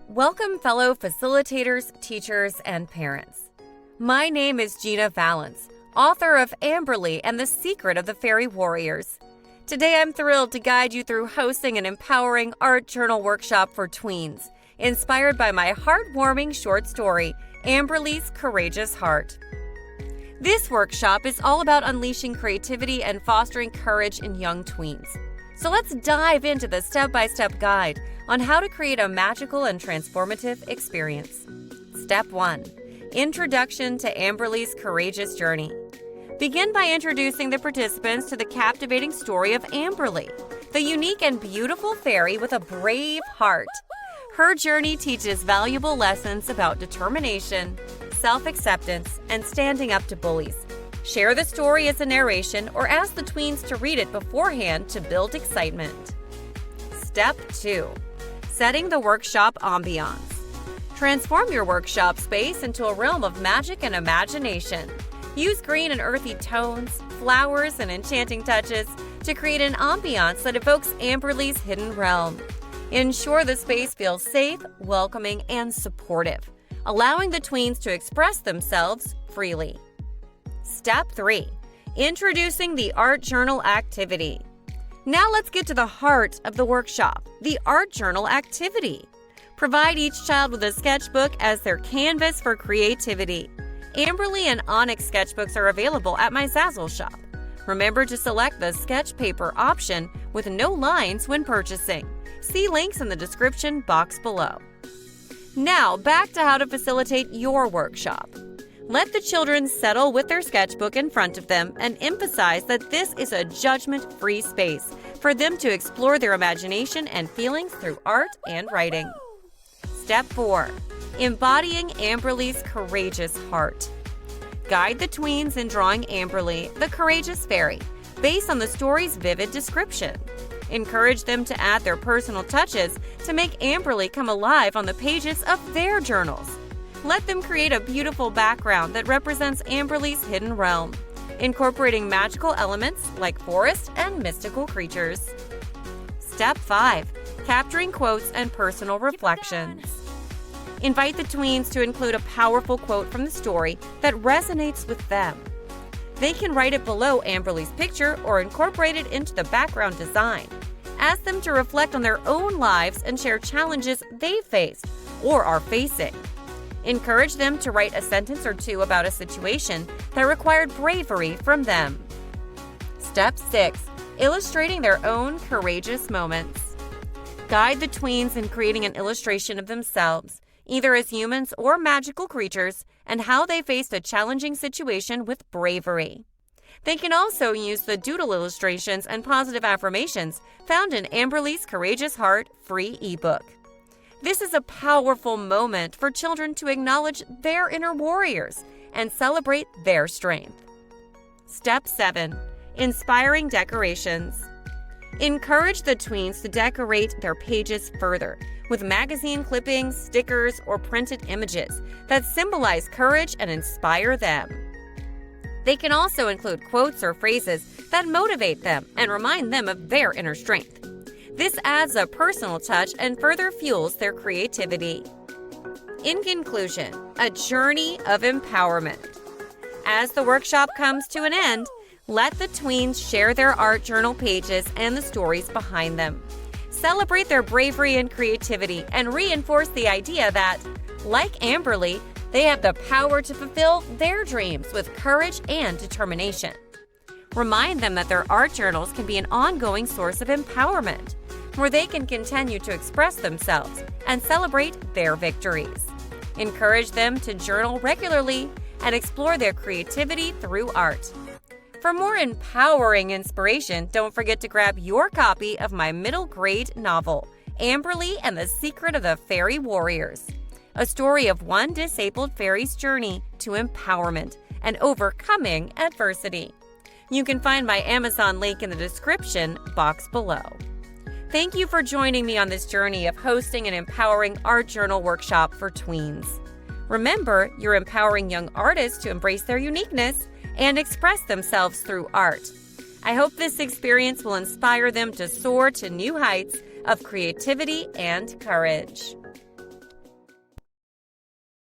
Welcome, fellow facilitators, teachers, and parents. My name is Gina Valance, author of Amberly and the Secret of the Fairy Warriors. Today I'm thrilled to guide you through hosting an empowering art journal workshop for tweens, inspired by my heartwarming short story, Amberly's Courageous Heart. This workshop is all about unleashing creativity and fostering courage in young tweens. So let's dive into the step-by-step guide on how to create a magical and transformative experience. Step 1. Introduction to Amberly's Courageous Journey. Begin by introducing the participants to the captivating story of Amberly, the unique and beautiful fairy with a brave heart. Her journey teaches valuable lessons about determination, self-acceptance, and standing up to bullies. Share the story as a narration or ask the tweens to read it beforehand to build excitement. Step 2. Setting the workshop ambiance. Transform your workshop space into a realm of magic and imagination. Use green and earthy tones, flowers, and enchanting touches to create an ambiance that evokes Amberly's hidden realm. Ensure the space feels safe, welcoming, and supportive, allowing the tweens to express themselves freely. Step 3. Introducing the art journal activity. Now let's get to the heart of the workshop, the art journal activity. Provide each child with a sketchbook as their canvas for creativity. Amberly and Onyx sketchbooks are available at my Zazzle shop. Remember to select the sketch paper option with no lines when purchasing. See links in the description box below. Now back to how to facilitate your workshop. Let the children settle with their sketchbook in front of them and emphasize that this is a judgment-free space for them to explore their imagination and feelings through art and writing. Step 4. Embodying Amberly's Courageous Heart. Guide the tweens in drawing Amberly, the courageous fairy, based on the story's vivid description. Encourage them to add their personal touches to make Amberly come alive on the pages of their journals. Let them create a beautiful background that represents Amberly's hidden realm, incorporating magical elements like forest and mystical creatures. Step 5. Capturing quotes and personal reflections. Invite the tweens to include a powerful quote from the story that resonates with them. They can write it below Amberly's picture or incorporate it into the background design. Ask them to reflect on their own lives and share challenges they faced or are facing. Encourage them to write a sentence or two about a situation that required bravery from them. Step 6. Illustrating their own courageous moments. Guide the tweens in creating an illustration of themselves, either as humans or magical creatures, and how they faced a challenging situation with bravery. They can also use the doodle illustrations and positive affirmations found in Amberly's Courageous Heart free ebook. This is a powerful moment for children to acknowledge their inner warriors and celebrate their strength. Step 7. Inspiring decorations. Encourage the tweens to decorate their pages further with magazine clippings, stickers, or printed images that symbolize courage and inspire them. They can also include quotes or phrases that motivate them and remind them of their inner strength. This adds a personal touch and further fuels their creativity. In conclusion, a journey of empowerment. As the workshop comes to an end, let the tweens share their art journal pages and the stories behind them. Celebrate their bravery and creativity and reinforce the idea that, like Amberly, they have the power to fulfill their dreams with courage and determination. Remind them that their art journals can be an ongoing source of empowerment, where they can continue to express themselves and celebrate their victories. Encourage them to journal regularly and explore their creativity through art. For more empowering inspiration, don't forget to grab your copy of my middle grade novel, Amberly and the Secret of the Fairy Warriors, a story of one disabled fairy's journey to empowerment and overcoming adversity. You can find my Amazon link in the description box below. Thank you for joining me on this journey of hosting an empowering art journal workshop for tweens. Remember, you're empowering young artists to embrace their uniqueness and express themselves through art. I hope this experience will inspire them to soar to new heights of creativity and courage.